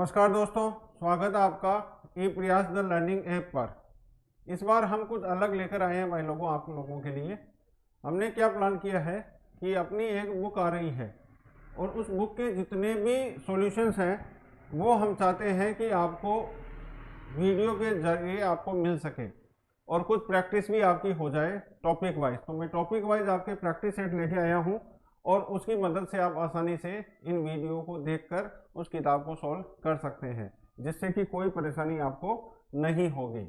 नमस्कार दोस्तों, स्वागत है आपका ई प्रयास द लर्निंग ऐप पर। इस बार हम कुछ अलग लेकर आए हैं भाई लोगों, आप लोगों के लिए। हमने क्या प्लान किया है कि अपनी एक बुक आ रही है और उस बुक के जितने भी सॉल्यूशंस हैं वो हम चाहते हैं कि आपको वीडियो के जरिए आपको मिल सके और कुछ प्रैक्टिस भी आपकी हो जाए टॉपिक वाइज। तो मैं टॉपिक वाइज आपके प्रैक्टिस सेट लेके आया हूँ और उसकी मदद से आप आसानी से इन वीडियो को देखकर उस किताब को सॉल्व कर सकते हैं, जिससे कि कोई परेशानी आपको नहीं होगी।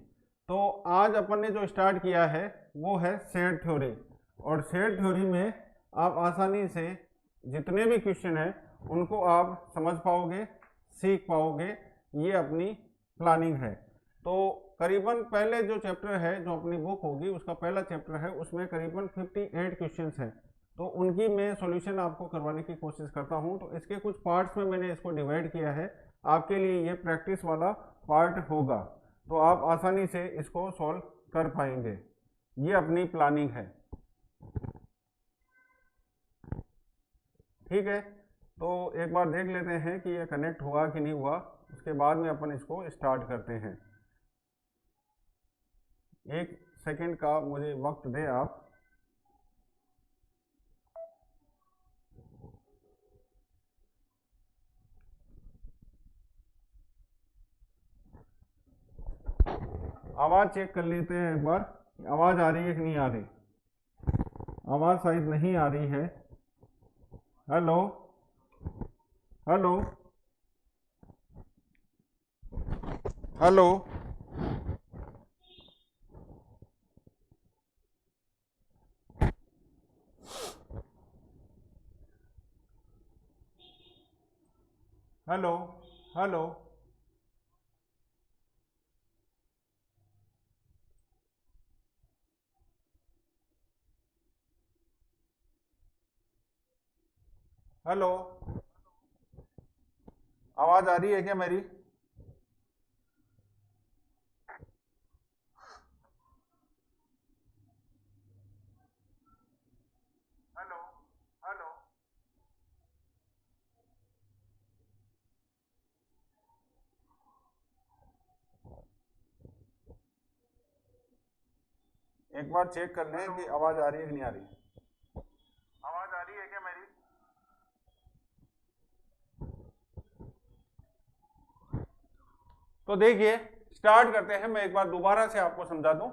तो आज अपन ने जो स्टार्ट किया है वो है सेट थ्योरी, और सेट थ्योरी में आप आसानी से जितने भी क्वेश्चन हैं उनको आप समझ पाओगे, सीख पाओगे। ये अपनी प्लानिंग है। तो करीबन पहले जो चैप्टर है, जो अपनी बुक होगी उसका पहला चैप्टर है, उसमें करीबन 58 क्वेश्चंस हैं। तो उनकी मैं सॉल्यूशन आपको करवाने की कोशिश करता हूं। तो इसके कुछ पार्ट्स में मैंने इसको डिवाइड किया है। आपके लिए ये प्रैक्टिस वाला पार्ट होगा, तो आप आसानी से इसको सॉल्व कर पाएंगे। ये अपनी प्लानिंग है, ठीक है। तो एक बार देख लेते हैं कि ये कनेक्ट हुआ कि नहीं हुआ, उसके बाद में अपन इसको स्टार्ट करते हैं। एक सेकंड का मुझे वक्त दे आप। आवाज़ चेक कर लेते हैं एक बार, आवाज़ आ रही है कि नहीं आ रही। आवाज़ शायद नहीं आ रही है। Hello hello hello hello hello hello, आवाज़ आ रही है क्या मेरी? हेलो हेलो, एक बार चेक कर लें कि आवाज़ आ रही है कि नहीं आ रही। आवाज़ आ रही है क्या मेरी? तो देखिए, स्टार्ट करते हैं। मैं एक बार दोबारा से आपको समझा दूं।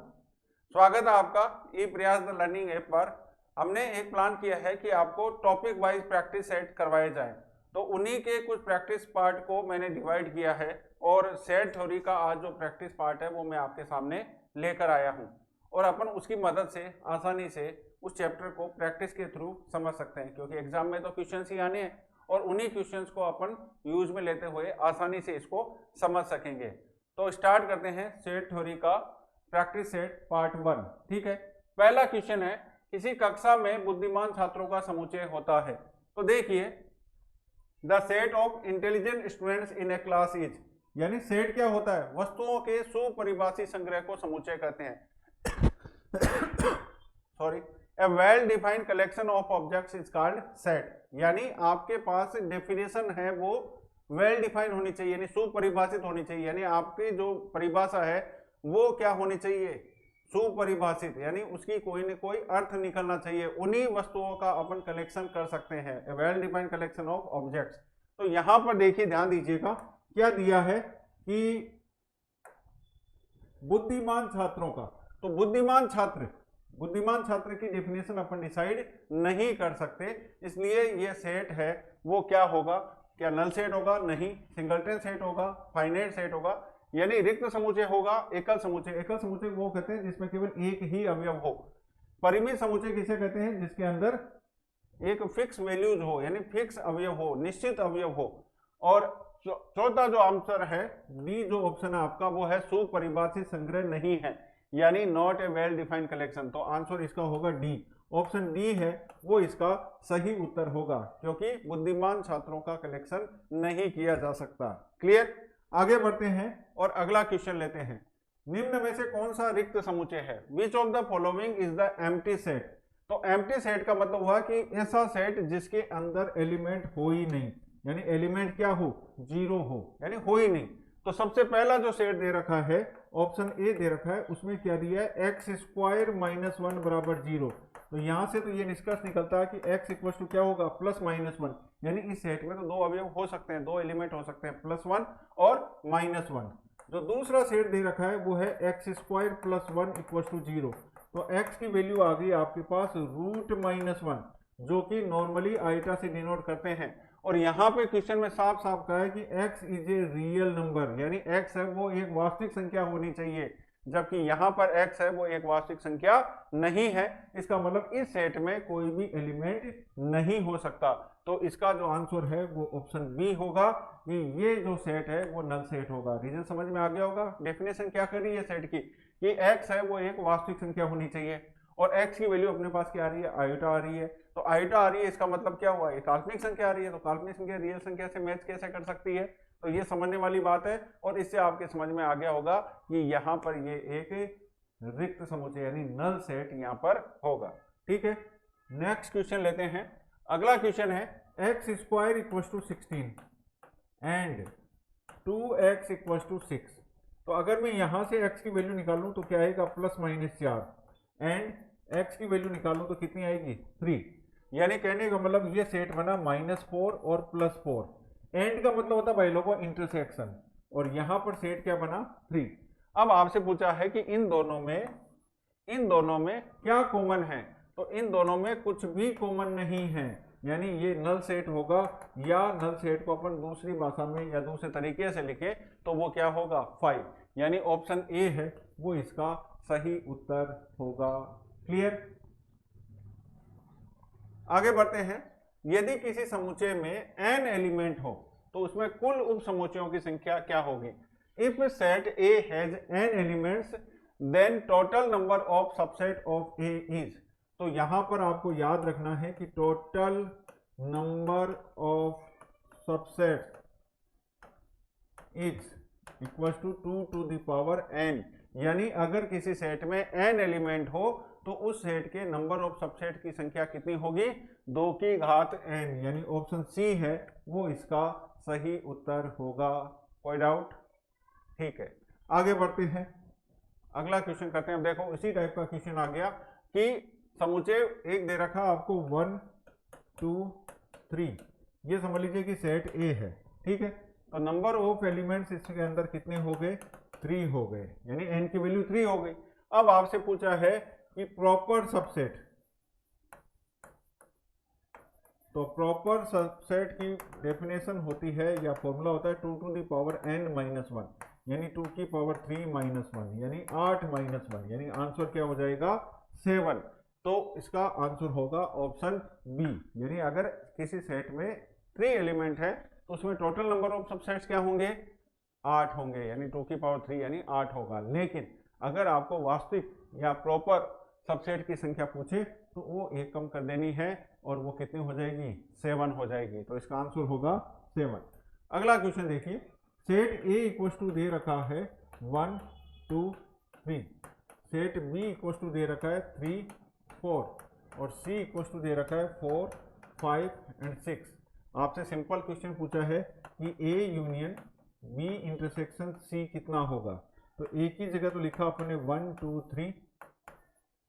स्वागत है आपका ई प्रयास द लर्निंग ऐप पर। हमने एक प्लान किया है कि आपको टॉपिक वाइज प्रैक्टिस सेट करवाए जाए। तो उन्हीं के कुछ प्रैक्टिस पार्ट को मैंने डिवाइड किया है और सेट थ्योरी का आज जो प्रैक्टिस पार्ट है वो मैं आपके सामने लेकर आया हूँ, और अपन उसकी मदद से आसानी से उस चैप्टर को प्रैक्टिस के थ्रू समझ सकते हैं, क्योंकि एग्जाम में तो क्वेश्चन ही आने हैं और उन्हीं क्वेश्चंस को अपन यूज में लेते हुए आसानी से इसको समझ सकेंगे। तो स्टार्ट करते हैं सेट थ्योरी का प्रैक्टिस सेट पार्ट 1, ठीक है। पहला क्वेश्चन है, किसी कक्षा में बुद्धिमान छात्रों का समुच्चय होता है। तो देखिए, the set of intelligent students in A class is, यानी सेट क्या होता है? वस्तुओं के सुपरिभाषित संग्रह को समुच्चय कहते हैं। Sorry, A well defined collection of objects is called set. यानी आपके पास डेफिनेशन है वो वेल डिफाइंड होनी चाहिए, यानी सुपरिभाषित होनी चाहिए। यानी आपकी जो परिभाषा है वो क्या होनी चाहिए? सुपरिभाषित, यानी उसकी कोई न कोई अर्थ निकलना चाहिए। उन्हीं वस्तुओं का अपन कलेक्शन कर सकते हैं, a well defined collection of objects. तो यहां पर देखिए, ध्यान दीजिएगा, क्या दिया है कि बुद्धिमान छात्रों का। तो बुद्धिमान छात्र की डेफिनेशन अपन डिसाइड नहीं कर सकते, इसलिए ये सेट है वो क्या होगा? क्या नल सेट होगा? नहीं। सिंगलटन सेट होगा, फाइनाइट सेट होगा, यानी रिक्त समुच्चय होगा, एकल समुच्चय। एकल समुच्चय वो कहते हैं जिसमें केवल एक ही अवयव हो। परिमित समुच्चय किसे कहते हैं? जिसके अंदर एक फिक्स वैल्यूज हो, यानी फिक्स अवयव हो, निश्चित अवयव हो। और चौथा जो आंसर है, डी जो ऑप्शन है आपका, वो है सुपरिभाषित संग्रह नहीं है, यानी not a well defined collection. तो आंसर इसका होगा डी, ऑप्शन डी है वो इसका सही उत्तर होगा, क्योंकि बुद्धिमान छात्रों का कलेक्शन नहीं किया जा सकता। क्लियर? आगे बढ़ते हैं और अगला क्वेश्चन लेते हैं। निम्न में से कौन सा रिक्त समुच्चय है? Which of the following is the empty set. तो एम्प्टी सेट का मतलब हुआ कि ऐसा सेट जिसके अंदर एलिमेंट हो ही नहीं, यानी एलिमेंट क्या हो, जीरो हो, यानी हो ही नहीं। तो सबसे पहला जो सेट दे रखा है ऑप्शन ए दे रखा है, उसमें क्या दिया है, एक्स स्क्वायर माइनस वन बराबर जीरो। तो यहाँ से तो ये निष्कर्ष निकलता है कि x इक्वल टू क्या होगा, प्लस माइनस वन। यानी इस सेट में तो दो अवयव हो सकते हैं, दो एलिमेंट हो सकते हैं, प्लस वन और माइनस वन। जो दूसरा सेट दे रखा है वो है X square plus one equal to zero. तो x की वैल्यू आ गई आपके पास रूट माइनस वन, जो कि नॉर्मली आइटा से डिनोट करते हैं। और यहाँ पे क्वेश्चन में साफ साफ कहा है कि x is a real number, यानी x है वो एक वास्तविक संख्या होनी चाहिए, जबकि यहाँ पर x है वो एक वास्तविक संख्या नहीं है। इसका मतलब इस सेट में कोई भी एलिमेंट नहीं हो सकता। तो इसका जो आंसर है वो ऑप्शन बी होगा कि ये जो सेट है वो नल सेट होगा। रीजन समझ में आ गया होगा। डेफिनेशन क्या कर रही है सेट की कि x है वो एक वास्तविक संख्या होनी चाहिए, और x की वैल्यू अपने पास क्या आ रही है, आयोटा आ रही है। तो आयोटा आ रही है, इसका मतलब क्या हुआ, एक काल्पनिक संख्या आ रही है। तो काल्पनिक संख्या रियल संख्या से मैच कैसे कर सकती है, तो ये समझने वाली बात है। और इससे आपके समझ में आ गया होगा कि यहाँ पर ये एक रिक्त समुच्चय यानी नल सेट यहाँ पर होगा। ठीक है, नेक्स्ट क्वेश्चन लेते हैं। अगला क्वेश्चन है X square equal to 16 and 2x equal to 6। तो अगर मैं यहाँ से x की वैल्यू निकालूं तो क्या आएगा, प्लस माइनस 4, एंड x की वैल्यू निकालूं तो कितनी आएगी, 3। यानी कहने का मतलब ये सेट बना -4 और +4। एंड का मतलब होता है भाई लोगों इंटरसेक्शन, और यहाँ पर सेट क्या बना, 3। अब आपसे पूछा है कि इन दोनों में क्या कॉमन है, तो इन दोनों में कुछ भी कॉमन नहीं है, यानी ये नल सेट होगा। या नल सेट को अपन दूसरी भाषा में या दूसरे तरीके से लिखें तो वो क्या होगा, 5। यानी ऑप्शन ए है वो इसका सही उत्तर होगा। क्लियर, आगे बढ़ते हैं। यदि किसी समुच्चय में n एलिमेंट हो तो उसमें कुल उप समुच्चयों की संख्या क्या होगी। If set A has n elements then total number of subset of A is. तो यहां पर आपको याद रखना है कि total number of subset is equal to 2 to the power n। यानी अगर किसी सेट में n एलिमेंट हो तो उस सेट के नंबर ऑफ सबसेट की संख्या कितनी होगी, 2 की घात n। यानी ऑप्शन सी है वो इसका सही उत्तर होगा। कोई डाउट, ठीक है, आगे बढ़ते हैं। अगला क्वेश्चन करते हैं। देखो इसी टाइप का क्वेश्चन आ गया कि समुच्चय एक दे रखा आपको 1 2 3, ये समझ लीजिए कि सेट ए है। ठीक है, तो नंबर ऑफ एलिमेंट्स इसके अंदर कितने हो गए, 3 हो गए, यानी n की वैल्यू 3 हो गई। अब आपसे पूछा है कि प्रॉपर सबसेट, तो प्रॉपर सबसेट की डेफिनेशन होती है या फॉर्मूला होता है 2 to the power n minus 1, यानी 2 की पावर 3 माइनस 1, यानी 8 माइनस 1, यानी आंसर क्या हो जाएगा, 7। तो इसका आंसर होगा ऑप्शन बी। यानी अगर किसी सेट में 3 एलिमेंट है तो उसमें टोटल नंबर ऑफ सबसेट्स क्या होंगे, 8 होंगे, यानी 2 की पावर 3 यानी 8 होगा। लेकिन अगर आपको वास्तविक या प्रॉपर सबसेट की संख्या पूछे तो वो एक कम कर देनी है और वो कितनी हो जाएगी, 7 हो जाएगी। तो इसका आंसर होगा 7। अगला क्वेश्चन देखिए, सेट ए इक्वल टू दे रखा है 1 2 3, सेट बी इक्वल टू दे रखा है 3 4, और सी इक्वल टू दे रखा है 4 5 एंड 6। आपसे सिंपल क्वेश्चन पूछा है कि A union B intersection C कितना होगा। तो ए की जगह तो लिखा अपने 1 2 3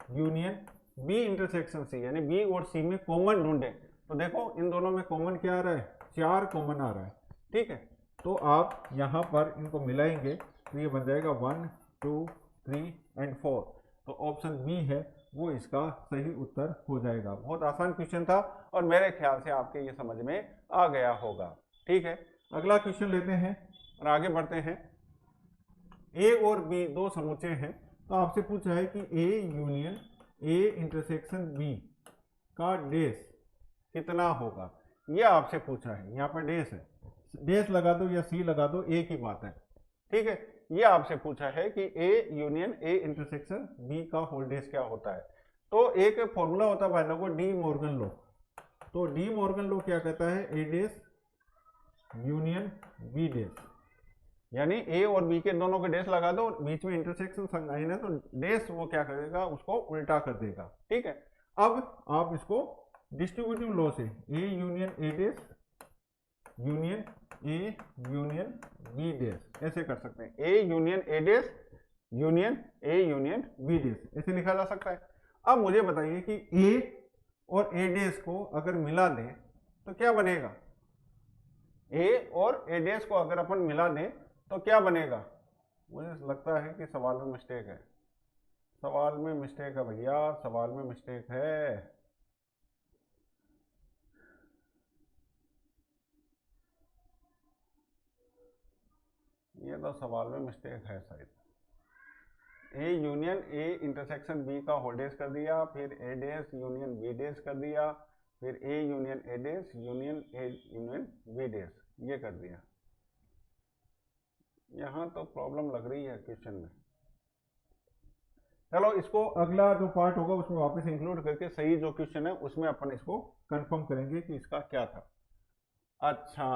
यूनियन बी इंटरसेक्शन सी, यानी बी और सी में कॉमन ढूंढे। तो देखो इन दोनों में कॉमन क्या आ रहा है, 4 कॉमन आ रहा है। ठीक है, तो आप यहाँ पर इनको मिलाएंगे तो ये बन जाएगा 1 2 3 एंड 4। तो ऑप्शन बी है वो इसका सही उत्तर हो जाएगा। बहुत आसान क्वेश्चन था और मेरे ख्याल से आपके ये समझ में आ गया होगा। ठीक है, अगला क्वेश्चन लेते हैं और आगे बढ़ते हैं। ए और बी दो समुच्चय हैं, तो आपसे पूछा है कि A union A intersection B का डेस कितना होगा, ये आपसे पूछा है। यहाँ पर डेस है, डेस लगा दो या सी लगा दो, ए की बात है। ठीक है, ये आपसे पूछा है कि A union A intersection B का होल डेस क्या होता है। तो एक फॉर्मूला होता है भाई लोगों, डी मॉर्गन लॉ। तो डी मॉर्गन लॉ क्या कहता है, ए डेस यूनियन बी डेस, यानी ए और बी के दोनों के डेस लगा दो, बीच में इंटरसेक्शन संज्ञान है तो डेस वो क्या करेगा, उसको उल्टा कर देगा। ठीक है, अब आप इसको डिस्ट्रीब्यूटिव लॉ से A union A dash union A union B dash, ऐसे कर सकते हैं। A union A dash union A union B dash, ऐसे लिखा जा सकता है। अब मुझे बताइए कि ए और ए डेज को अगर मिला दें तो क्या बनेगा। ए और ए डेज को अगर अपन मिला दें तो क्या बनेगा। मुझे लगता है कि सवाल में मिस्टेक है, सवाल में मिस्टेक है भैया, सवाल में मिस्टेक है। ये तो सवाल में मिस्टेक है शायद। A union A intersection B का होल डेज कर दिया, फिर A dash union B dash कर दिया, फिर A union A dash union A union B dash, ये कर दिया। यहाँ तो प्रॉब्लम लग रही है क्वेश्चन में। चलो इसको अगला जो पार्ट होगा उसमें वापस इंक्लूड करके सही जो क्वेश्चन है उसमें अपन इसको कंफर्म करेंगे कि इसका क्या था। अच्छा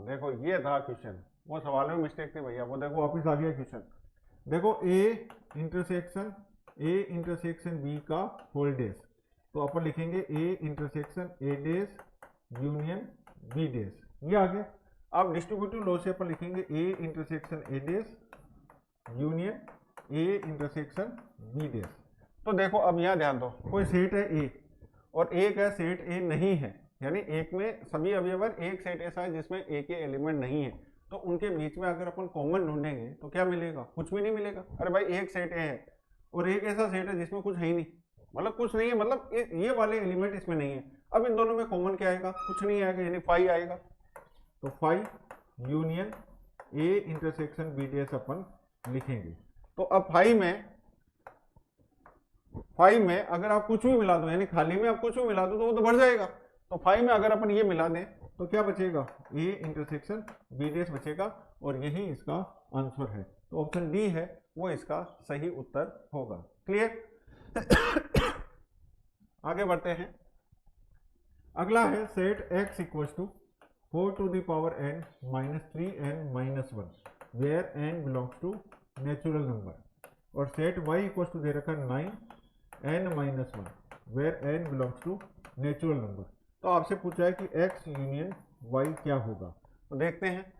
देखो ये था क्वेश्चन, वो सवाल में मिस्टेक थी भैया, वो देखो वापस आ गया क्वेश्चन। देखो ए इंटरसेक्शन बी का होल डेज, तो अपन लिखेंगे A intersection A dash union B dash, ये आ गया। अब डिस्ट्रीब्यूटिव लॉ से अपन लिखेंगे A intersection A dash union A intersection B days. तो देखो अब यहाँ ध्यान दो, कोई सेट है ए और एक है सेट ए नहीं है, यानी एक में सभी अवयवर, एक सेट ऐसा है जिसमें ए के एलिमेंट नहीं है, तो उनके बीच में अगर अपन कॉमन ढूंढेंगे तो क्या मिलेगा, कुछ भी नहीं मिलेगा। अरे भाई एक सेट ए है और एक ऐसा सेट है जिसमें कुछ है ही नहीं, मतलब कुछ नहीं है, मतलब ये वाले एलिमेंट इसमें नहीं है। अब इन दोनों में कॉमन क्या आएगा, कुछ नहीं आएगा, यानी फाई आएगा। तो phi union A intersection B डेज अपन लिखेंगे। तो अब फाई में अगर आप कुछ भी मिला दो, यानी खाली में आप कुछ भी मिला दो तो वो तो बढ़ जाएगा। तो फाई में अगर अपन ये मिला दें तो क्या बचेगा, ए इंटरसेक्शन बी डेज बचेगा, और यही इसका आंसर है। तो ऑप्शन डी है वो इसका सही उत्तर होगा। क्लियर। आगे बढ़ते हैं। अगला है set x equals to 4 to the power n minus 3n minus 1 where n belongs to natural number, और सेट y इक्वल्स टू दे रखा 9n minus 1 where n belongs to natural number. तो आपसे पूछा है कि x यूनियन y क्या होगा। तो देखते हैं,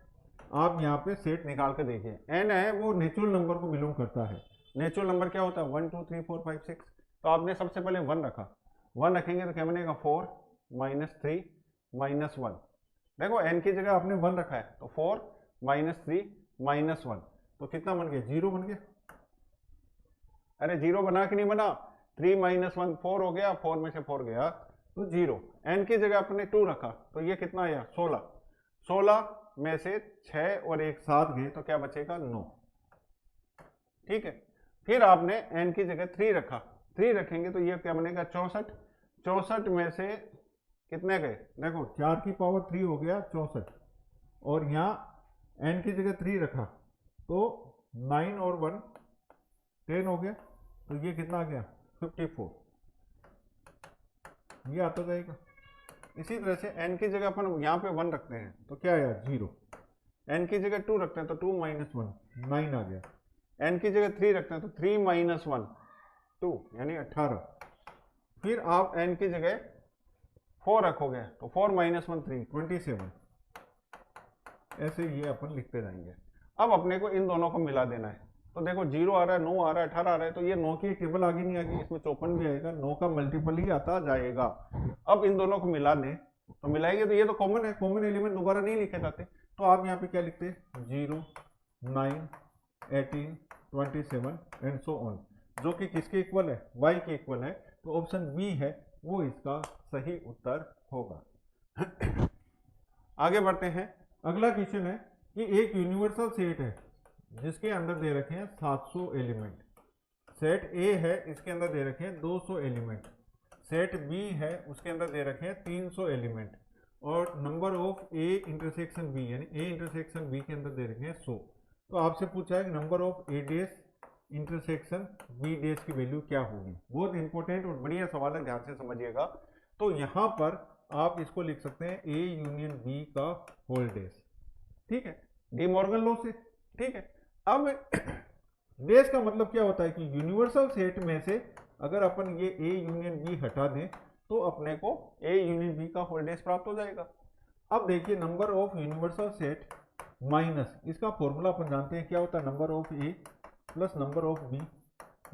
आप यहाँ पे सेट निकाल के देखिए। n है वो नेचुरल नंबर को बिलोंग करता है। नेचुरल नंबर क्या होता है, 1 2 3 4 5 6। तो आपने सबसे पहले 1 रखा, 1 रखेंगे तो क्या बनेगा 4 - 3 - 1। देखो n की जगह आपने 1 रखा है, तो 4 - 3 - 1, तो कितना बन गया, 0 बन गया। अरे 0 बना कि नहीं बना, 3 - 1 4 हो गया, 4 में से 4 गया तो 0। n की जगह आपने 2 रखा, तो ये कितना आया 16। 16 में से 6 और 1 7 गए, तो क्या बचेगा 9। ठीक है। फिर आपने n की जगह 3 रखा, 3 रखेंगे तो ये क्या बनेगा 64। 64 में से कितने गए, देखो 4 की पावर 3 हो गया 64, और यहाँ n की जगह 3 रखा तो 9 और 1 10 हो गया, तो ये कितना आ गया 54, ये आता जाएगा। इसी तरह से n की जगह अपन यहाँ पे 1 रखते हैं तो क्या आया 0, n की जगह 2 रखते हैं तो 2 - 1 9 आ गया, n की जगह 3 रखते हैं तो 3 - 1 2 यानी 18। फिर आप n की जगह 4 रखोगे तो 4 - 1 3 27, ऐसे ये अपन लिखते जाएंगे। अब अपने को इन दोनों को मिला देना है। तो देखो 0 आ रहा है, 9 आ रहा है, 18 आ रहा है, तो ये 9 की टेबल आगे नहीं आएगी, इसमें 54 भी आएगा, 9 का मल्टीपल ही आता जाएगा। अब इन दोनों को मिला दें तो मिलाएंगे तो ये तो कॉमन है, कॉमन एलिमेंट दोबारा नहीं लिखे जाते, तो आप यहाँ पे क्या लिखते हैं 0 9 18 27 एंड सो ऑन, जो कि किसके इक्वल है, y के इक्वल है। तो ऑप्शन बी है वो इसका सही उत्तर होगा। आगे बढ़ते हैं। अगला क्वेश्चन है कि एक यूनिवर्सल सेट है जिसके अंदर दे रखे हैं 700 एलिमेंट। सेट ए है, इसके अंदर दे रखे हैं 200 एलिमेंट। सेट बी है, उसके अंदर दे रखे हैं 300 एलिमेंट, और number of A intersection B यानी ए इंटरसेक्शन बी के अंदर दे रखे हैं 100। तो आपसे पूछा है number of A days intersection B days की वैल्यू क्या होगी। बहुत इंपॉर्टेंट और बढ़िया सवाल है, ध्यान से समझिएगा। तो यहाँ पर आप इसको लिख सकते हैं ए यूनियन बी का होल डेज, ठीक है, डी मॉर्गन लॉ से। ठीक है। अब डेज का मतलब क्या होता है कि यूनिवर्सल सेट में से अगर अपन ये ए यूनियन बी हटा दें तो अपने को ए यूनियन बी का होल डेज प्राप्त हो जाएगा। अब देखिए number of universal set minus, इसका फॉर्मूला अपन जानते हैं क्या होता है, number of A plus number of B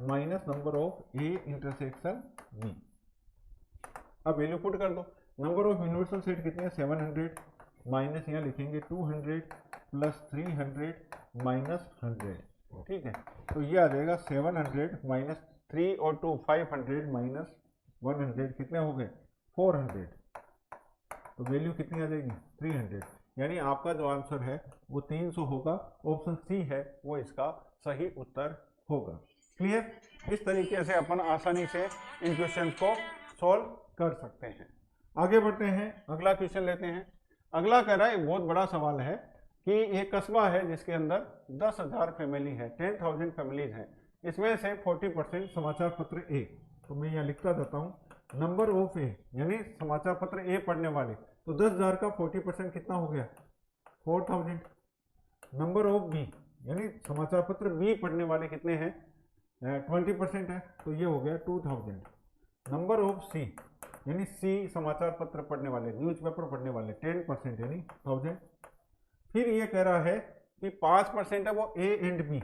minus number of A intersection B. अब वैल्यू पुट कर दो। नंबर ऑफ यूनिवर्सल सेट कितने हैं 700 माइनस यहाँ लिखेंगे 200 प्लस 300 माइनस 100, ठीक है। तो ये आ जाएगा 700 माइनस 3 और 2 500 माइनस 100 कितने हो गए 400। तो वैल्यू कितनी आ जाएगी 300, यानी आपका जो आंसर है वो 300 होगा। ऑप्शन सी है वो इसका सही उत्तर होगा। क्लियर? इस तरीके से अपन आसानी से इन क्वेश्चन को सॉल्व कर सकते हैं। आगे बढ़ते हैं, अगला क्वेश्चन लेते हैं। अगला कह रहा है, एक बहुत बड़ा सवाल है कि एक कस्बा है जिसके अंदर 10,000 फैमिली है, 10,000 फैमिलीज हैं, इसमें से 40% समाचार पत्र ए। तो मैं यहाँ लिखता जाता हूँ नंबर ऑफ ए, यानी समाचार पत्र ए पढ़ने वाले। तो 10,000 का 40% कितना हो गया 4,000। नंबर ऑफ बी, यानी समाचार पत्र बी पढ़ने वाले कितने हैं 20% है, तो ये हो गया 2,000। नंबर ऑफ सी, यानी सी समाचार पत्र पढ़ने वाले, न्यूज़पेपर पढ़ने वाले 10% यानी 1000। फिर ये कह रहा है कि 5% है वो ए एंड बी,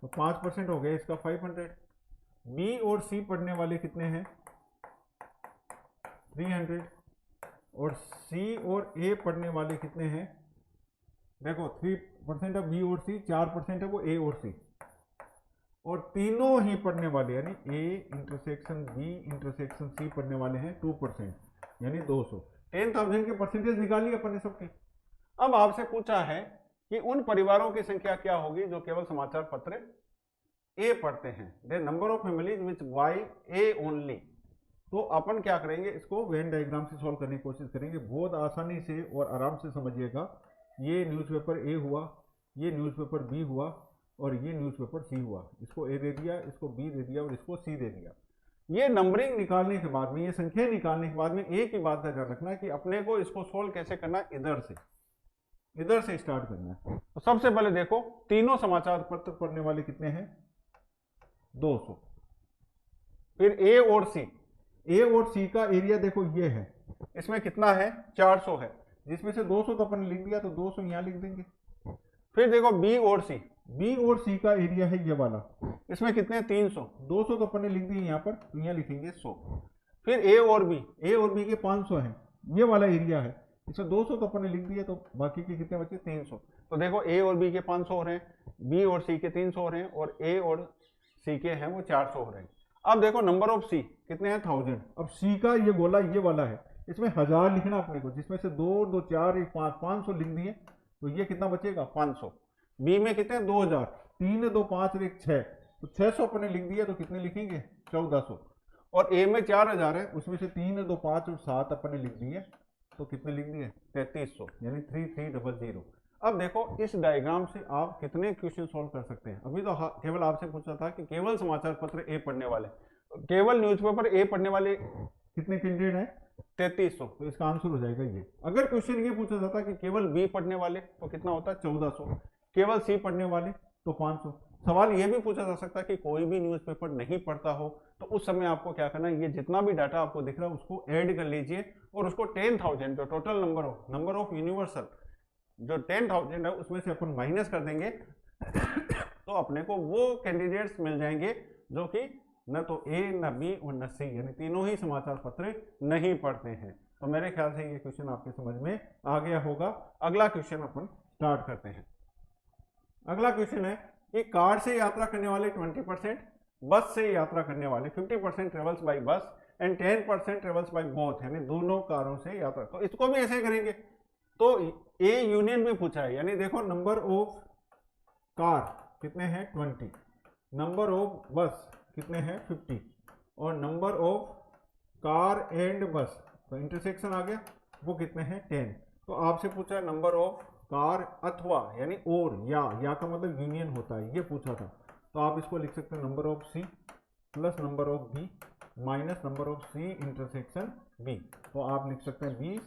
तो 5% हो गया इसका 500। बी और सी पढ़ने वाले कितने हैं 300, और सी और ए पढ़ने वाले कितने हैं, देखो 3% है बी और सी, 4% है वो ए और सी, और तीनों ही पढ़ने वाले यानी A intersection B intersection C पढ़ने वाले हैं 2%, यानी 200। 10,000 के परसेंटेज निकालिए अपन ने सबके। अब आपसे पूछा है कि उन परिवारों की संख्या क्या होगी जो केवल समाचार पत्र ए पढ़ते हैं, the number of families which bye A only. तो अपन क्या करेंगे, इसको वेन डायग्राम से सॉल्व करने की कोशिश करेंगे। बहुत आसानी से और आराम से समझिएगा। ये न्यूज़पेपर ए हुआ, ये न्यूज़पेपर बी हुआ, और ये न्यूज़पेपर सी हुआ। इसको ए दे दिया, इसको बी दे दिया, और इसको सी दे दिया। ये नंबरिंग निकालने के बाद में, ये संख्या निकालने के बाद में एक ही बात का ध्यान रखना है कि अपने को इसको सोल्व कैसे करना है, इधर से स्टार्ट करना है। तो सबसे पहले देखो तीनों समाचार पत्र पढ़ने वाले कितने हैं 200। फिर ए और सी का एरिया देखो ये है, इसमें कितना है 400 है, जिसमें से 200 तो अपन लिख दिया, तो 200 यहां लिख देंगे। फिर देखो बी और सी का एरिया है ये वाला, इसमें कितने 300, 200 तो अपन ने लिख दिए यहाँ पर, तो यहाँ लिखेंगे 100। फिर ए और बी के 500 है, ये वाला एरिया है, इसमें 200 तो अपन ने लिख दिया, तो बाकी के कितने बचे 300। तो देखो ए और बी के 500 हो रहे हैं, बी और सी के 300 हो रहे हैं, और ए और सी के हैं वो 400 हो रहे हैं। अब देखो नंबर ऑफ सी कितने हैं 1000। अब सी का ये गोला ये वाला है, इसमें 1000 लिखना अपने को, जिसमें से 2 2 4 1 5 500 लिख दिए, तो ये कितना बचेगा 500। बी में कितने 2000, 3 2 5 और 1 6, तो 600 अपने लिख दिया, तो कितने लिखेंगे 1400। और ए में 4000 है, उसमें से 3 2 5 और 7 अपने लिख दिए, तो कितने लिख दिए 3300, यानी 3300। अब देखो इस डायग्राम से आप कितने क्वेश्चन सॉल्व कर सकते हैं। अभी तो केवल आपसे पूछा था कि केवल समाचार पत्र ए पढ़ने वाले, केवल न्यूज़पेपर ए पढ़ने वाले कितने कैंडिडेट हैं 3300, तो इसका आंसर हो जाएगा ये। अगर क्वेश्चन ये पूछा जाता कि केवल बी पढ़ने वाले तो कितना होता है 1400, केवल सी पढ़ने वाले तो 500। सवाल ये भी पूछा जा सकता है कि कोई भी न्यूज़पेपर नहीं पढ़ता हो, तो उस समय आपको क्या करना है, ये जितना भी डाटा आपको दिख रहा है उसको ऐड कर लीजिए, और उसको 10,000 जो टोटल नंबर ऑफ यूनिवर्सल जो 10,000 है उसमें से अपन माइनस कर देंगे, तो अपने को वो कैंडिडेट्स मिल जाएंगे जो कि न तो ए न बी और न सी, यानी तीनों ही समाचार पत्र नहीं पढ़ते हैं। तो मेरे ख्याल से ये क्वेश्चन आपके समझ में आ गया होगा। अगला क्वेश्चन अपन स्टार्ट करते हैं। अगला क्वेश्चन है कि कार से यात्रा करने वाले 20%, बस से यात्रा करने वाले 50% ट्रेवल्स बाय बस एंड 10% ट्रेवल्स बाय बोथ, यानी दोनों कारों से यात्रा। तो इसको भी ऐसे करेंगे। तो ए यूनियन में पूछा है, यानी देखो नंबर ऑफ कार कितने हैं 20, नंबर ऑफ बस कितने हैं 50, और नंबर ऑफ कार एंड बस, तो इंटरसेक्शन आ गया वो कितने हैं 10। तो आपसे पूछा है नंबर ऑफ कार अथवा, यानी और या का मतलब यूनियन होता है, ये पूछा था। तो आप इसको लिख सकते हैं number of C plus number of B minus number of C intersection B. तो आप लिख सकते हैं 20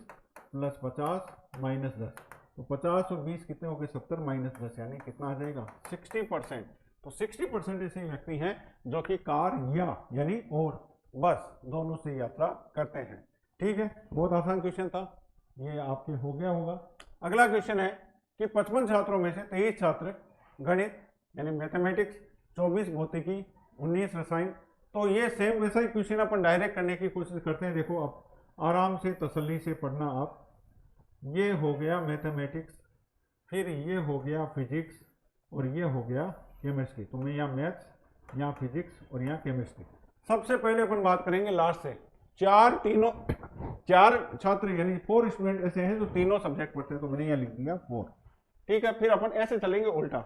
प्लस 50 माइनस 10, तो 50 और 20 कितने हो गए 70 माइनस 10, यानी कितना आ जाएगा 60%। तो 60% ऐसे व्यक्ति हैं जो कि कार यानी और बस दोनों से यात्रा करते हैं। ठीक है, बहुत आसान क्वेश्चन था, ये आपके हो गया होगा। अगला क्वेश्चन है कि 55 छात्रों में से 23 छात्र गणित यानी मैथमेटिक्स, 24 भौतिकी, 19 रसायन। तो ये सेम वैसा ही क्वेश्चन अपन डायरेक्ट करने की कोशिश करते हैं। देखो आप आराम से तसल्ली से पढ़ना। आप ये हो गया मैथमेटिक्स, फिर ये हो गया फिजिक्स, और ये हो गया केमिस्ट्री। तो मैं यहाँ मैथ्स, यहाँ फिजिक्स और यहाँ केमिस्ट्री। सबसे पहले अपन बात करेंगे लास्ट से। चार छात्र यानी 4 स्टूडेंट ऐसे हैं जो तीनों सब्जेक्ट पढ़ते हैं, तो मैंने यहाँ लिख दिया 4। ठीक है, फिर अपन ऐसे चलेंगे उल्टा।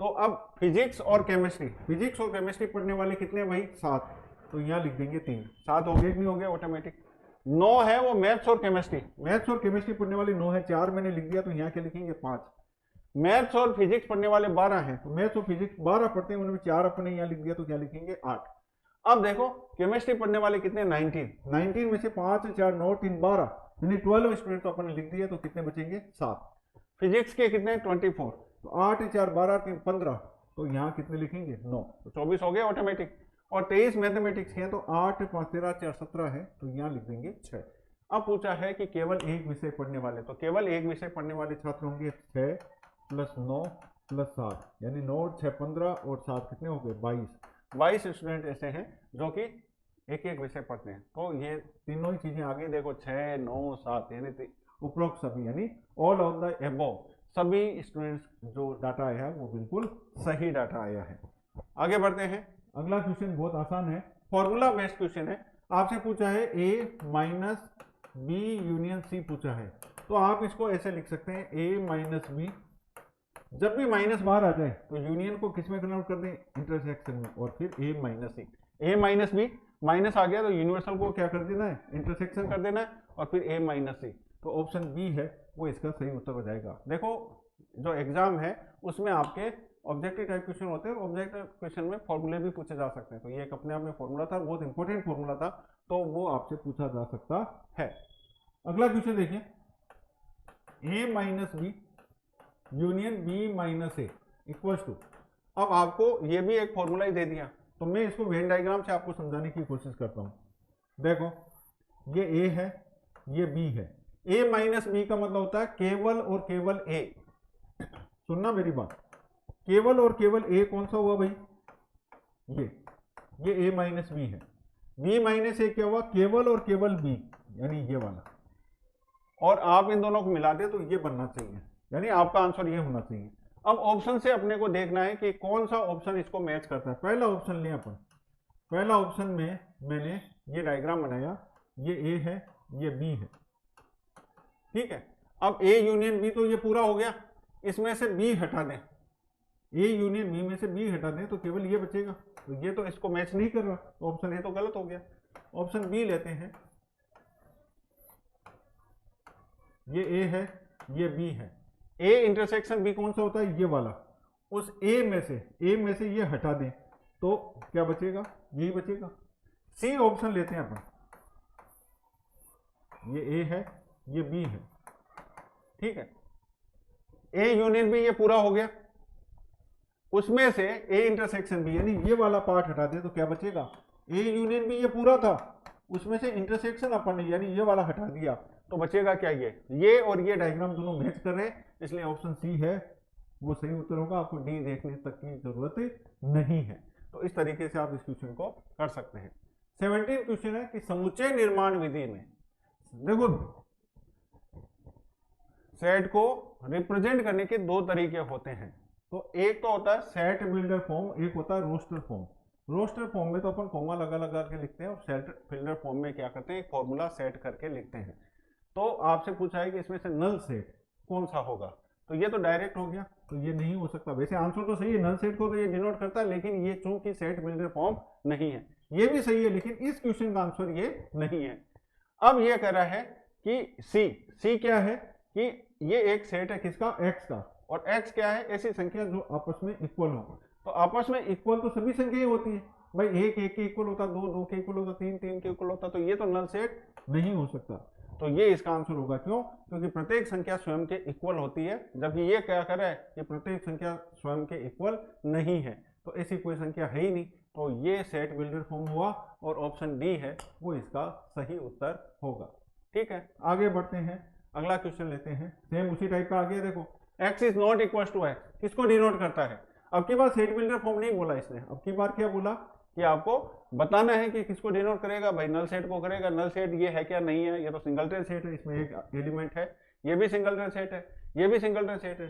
तो अब फिजिक्स और केमिस्ट्री पढ़ने वाले कितने भाई? 7। तो यहाँ लिख देंगे 3। 7 हो गए कि नहीं हो गया ऑटोमेटिक? 9 है वो मैथ्स और केमिस्ट्री पढ़ने वाले 9 है। 4 मैंने लिख दिया, तो यहाँ क्या लिखेंगे? 5। मैथ्स और फिजिक्स पढ़ने वाले 12 हैं, तो मैथ्स और फिजिक्स 12 पढ़ते हैं, उनमें 4 अपने यहाँ लिख दिया, तो क्या लिखेंगे? 8। अब देखो केमिस्ट्री पढ़ने वाले कितने? 19 में से 5 4 9 3 12 यानी 12 स्टूडेंट तो अपन लिख दिया, तो कितने बचेंगे? 7। फिजिक्स के कितने? 24। तो 8 4 12 3 15, तो यहाँ कितने लिखेंगे? 9। तो 24 हो गया ऑटोमेटिक। और 23 मैथमेटिक्स है, तो 8 5 13 4 17 है, तो यहाँ लिख देंगे 6। अब पूछा है कि केवल एक विषय पढ़ने वाले, तो केवल एक विषय पढ़ने वाले छात्र होंगे 6 + 9 + 7 यानी 9 6 15 और 7 कितने हो गए? 22 स्टूडेंट ऐसे हैं जो कि एक एक विषय पढ़ते हैं। तो ये तीनों ही चीजें आगे देखो, 6 9 7 यानी उपरोक्त सभी यानी ऑल ऑफ द एबव सभी स्टूडेंट्स जो डाटा आया है वो बिल्कुल सही डाटा आया है। आगे बढ़ते हैं। अगला क्वेश्चन बहुत आसान है, फॉर्मूला बेस्ड क्वेश्चन है। आपसे पूछा है A - B यूनियन C पूछा है, तो आप इसको ऐसे लिख सकते हैं A - B। जब भी माइनस बाहर आ जाए तो यूनियन को किस में कन्वर्ट कर दें? इंटरसेक्शन में, और फिर A - C। A - B, minus आ गया तो यूनिवर्सल को क्या कर देना है? इंटरसेक्शन कर देना है, और फिर A - C। तो ऑप्शन बी है वो इसका सही उत्तर हो जाएगा। देखो जो एग्जाम है उसमें आपके ऑब्जेक्टिव टाइप क्वेश्चन होते हैं, ऑब्जेक्टिव क्वेश्चन में फॉर्मूले भी पूछे जा सकते हैं। तो ये एक अपने आप में फॉर्मूला था, बहुत इंपॉर्टेंट फॉर्मूला था, तो वो आपसे पूछा जा सकता है। अगला क्वेश्चन देखिए, A - B union B - A equals to. अब आपको ये भी एक फॉर्मूला ही दे दिया, तो मैं इसको वेन डायग्राम से आपको समझाने की कोशिश करता हूं। देखो ये A है, ये B है। A - B का मतलब होता है केवल और केवल A। सुनना मेरी बात, केवल और केवल A कौन सा हुआ भाई? ये A - B है। B - A क्या हुआ? केवल और केवल B यानी ये वाला। और आप इन दोनों को मिला दे तो ये बनना चाहिए, यानी आपका आंसर ये होना चाहिए। अब ऑप्शन से अपने को देखना है कि कौन सा ऑप्शन इसको मैच करता है। पहला ऑप्शन लें अपन। पहला ऑप्शन में मैंने ये डायग्राम बनाया, ये A है, ये B है, ठीक है। अब A यूनियन B तो ये पूरा हो गया, इसमें से B हटा दें, A यूनियन B में से B हटा दें तो केवल ये बचेगा। तो ये तो इसको मैच नहीं कर रहा, तो ऑप्शन A तो गलत हो गया। ऑप्शन B लेते हैं, ये A है, ये B है। A इंटरसेक्शन B कौन सा होता है? ये वाला। उस A में से ये हटा दें तो क्या बचेगा? यही बचेगा। C ऑप्शन लेते हैं अपन, ये A है, ये B है, ठीक है। A यूनियन B ये पूरा हो गया, उसमें से A इंटरसेक्शन B यानी ये वाला पार्ट हटा दें तो क्या बचेगा? A यूनियन B ये पूरा था, उसमें से इंटरसेक्शन अपन ने यानी ये वाला हटा दिया, तो बचेगा क्या? ये और ये डायग्राम दोनों मैच कर रहे हैं, इसलिए ऑप्शन सी है वो सही उत्तर होगा। आपको डी देखने तक की जरूरत नहीं है। तो इस तरीके से आप इस क्वेश्चन को कर सकते हैं। 17 क्वेश्चन है कि समुच्चय निर्माण विधि में देखो सेट को रिप्रेजेंट करने के 2 तरीके होते हैं। तो एक तो होता है सेट बिल्डर फॉर्म, एक होता है रोस्टर फॉर्म। रोस्टर फॉर्म में तो अपन कॉमा लगा के लिखते हैं, और सेट बिल्डर फॉर्म में क्या करते हैं? एक फॉर्मूला सेट करके लिखते हैं। तो आपसे पूछा है कि इसमें से नल सेट कौन सा होगा, तो ये तो डायरेक्ट हो गया, तो ये नहीं हो सकता। वैसे आंसर तो सही है, नल सेट को तो ये डिनोट करता है, लेकिन ये चूंकि सेट बिल्डर फॉर्म नहीं है। ये भी सही है, लेकिन इस क्वेश्चन का आंसर ये नहीं है। अब ये कह रहा है कि सी क्या है कि ये एक सेट है किसका? एक्स का। और एक्स क्या है? ऐसी संख्या जो आपस में इक्वल हो। तो आपस में इक्वल तो सभी संख्याएं होती है भाई, एक के इक्वल होता, दो के इक्वल होता, तीन के इक्वल होता, तो ये तो नल सेट नहीं हो सकता। तो ये इसका आंसर होगा। क्यों? क्योंकि प्रत्येक संख्या स्वयं के इक्वल होती है, जबकि ये क्या कर रहा है कि प्रत्येक संख्या स्वयं के इक्वल नहीं है, तो ऐसी कोई संख्या है ही नहीं। तो ये सेट बिल्डर फॉर्म हुआ, और ऑप्शन डी है वो इसका सही उत्तर होगा। ठीक है, आगे बढ़ते हैं, अगला क्वेश्चन लेते हैं, सेम उसी टाइप का। आगे देखो, x is not equal to x किसको डिनोट करता है? अब की बार सेट बिल्डर फॉर्म नहीं बोला इसने, अब की बार क्या बोला कि आपको बताना है कि किसको डिनोट करेगा। भाई नल सेट को करेगा। नल सेट ये है क्या? नहीं है, ये तो सिंगलटन सेट है, इसमें एक एलिमेंट है, ये भी सिंगलटन सेट है, ये भी सिंगलटन सेट है,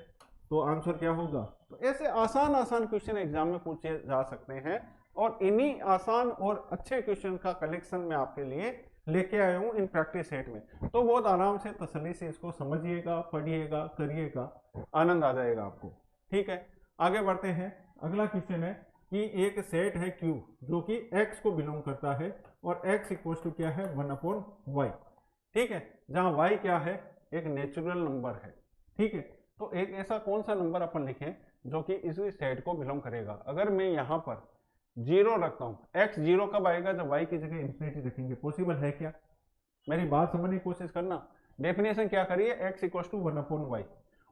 तो आंसर क्या होगा? तो ऐसे आसान आसान क्वेश्चन एग्जाम में पूछे जा सकते हैं, और इन्हीं आसान और अच्छे क्वेश्चन का कलेक्शन मैं आपके लिए लेके आया हूँ इन प्रैक्टिस सेट में। तो बहुत आराम से तसल्ली से इसको समझिएगा, पढ़िएगा, करिएगा, आनंद आ जाएगा आपको। ठीक है, आगे बढ़ते हैं। अगला क्वेश्चन है कि एक सेट है Q जो कि x को बिलोंग करता है, और x इक्वल टू क्या है? 1/y। ठीक है, जहां y क्या है? एक नेचुरल नंबर है। ठीक है, तो एक ऐसा कौन सा नंबर अपन लिखें जो कि इस सेट को बिलोंग करेगा। अगर मैं यहाँ पर 0 रखता हूँ, x 0 कब आएगा? जब y की जगह इन्फिनिटी रखेंगे। पॉसिबल है क्या? मेरी बात समझने की कोशिश करना। डेफिनेशन क्या करिए? x इक्वल टू 1/y,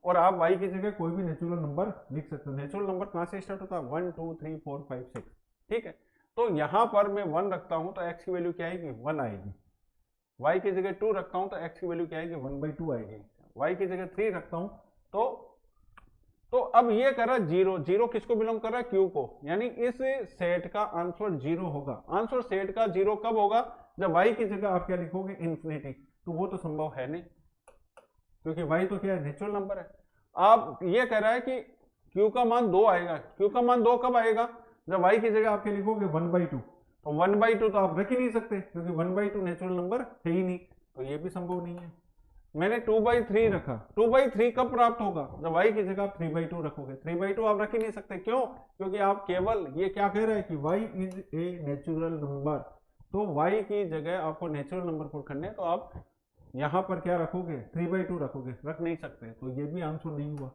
और आप y की जगह कोई भी नेचुरल नंबर लिख सकते हो। नेचुरल नंबर कहाँ से स्टार्ट होता है? 1 2 3 4 5 6। ठीक है, तो यहाँ पर मैं 1 रखता हूँ तो x की वैल्यू क्या आएगी? 1 आएगी। y की जगह 2 रखता हूँ तो x की वैल्यू क्या आएगी? 1/2 आएगी। y की जगह 3 रखता हूँ तो अब ये कर रहा 0, 0 किसको बिलोंग कर रहा है? Q को, यानी इस सेट का आंसर 0 होगा। आंसर सेट का 0 कब होगा? जब y की जगह आप क्या लिखोगे? इन्फिनिटी। तो वो तो संभव है नहीं, क्योंकि y तो क्या है? नेचुरल नंबर है। आप ये कह रहा है कि Q का मान 2 आएगा। Q का मान 2 कब आएगा? जब y की जगह आप क्या लिखोगे? 1/2। तो 1/2 तो आप रख ही नहीं सकते, क्योंकि 1/2 नेचुरल नंबर है ही नहीं, तो ये भी संभव नहीं है। मैंने 2/3 रखा। 2/3 कब प्राप्त होगा? जब y की जगह आप 3/2 रखोगे। 3/2 आप रख ही नहीं सकते। क्यों? क्योंकि आप केवल ये क्या कह रहे हैं कि y is a natural number, तो y की जगह आपको नेचुरल नंबर पुट करने, तो आप यहाँ पर क्या रखोगे? 3/2 रखोगे, रख नहीं सकते, तो ये भी आंसर नहीं हुआ।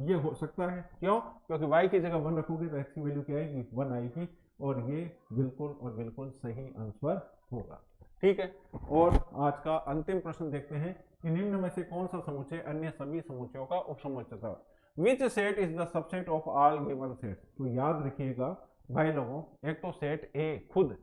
ये हो सकता है, क्यों? क्योंकि y की जगह 1 रखोगे तो x की वैल्यू क्या आएगी? 1 आएगी, और ये बिल्कुल और बिल्कुल सही आंसर होगा। ठीक है, और आज का अंतिम प्रश्न देखते हैं कि निम्न में से कौन सा समुच्चय अन्य सभी समुच्चयों का उपसमुच्चय था? Which set is the subset of all given set? तो याद रखिएगा भाई लोगों, एक तो सेट ए खुद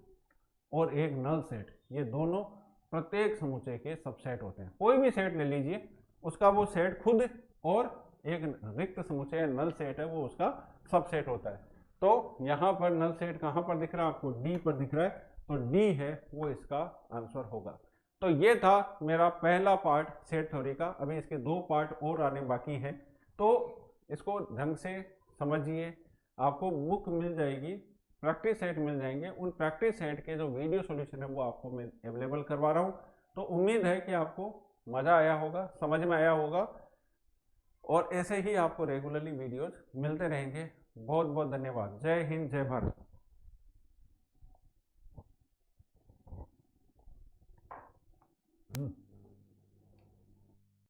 और एक नल सेट, ये दोनों प्रत्येक समुच्चय के सबसेट होते हैं। कोई भी सेट ले लीजिए, उसका वो सेट खुद, और एक रिक्त समुच्चय नल सेट है, वो उसका सबसेट होता है। तो यहाँ पर नल सेट कहाँ पर दिख रहा है आपको? डी पर दिख रहा है, तो डी है वो इसका आंसर होगा। तो ये था मेरा पहला पार्ट सेट थ्योरी का। अभी इसके 2 पार्ट और आने बाकी हैं, तो इसको ढंग से समझिए। आपको बुक मिल जाएगी, प्रैक्टिस सेट मिल जाएंगे। उन प्रैक्टिस सेट के जो वीडियो सॉल्यूशन है वो आपको मैं अवेलेबल करवा रहा हूँ। तो उम्मीद है कि आपको मज़ा आया होगा, समझ में आया होगा, और ऐसे ही आपको रेगुलरली वीडियोज मिलते रहेंगे। बहुत बहुत धन्यवाद। जय हिंद, जय भारत।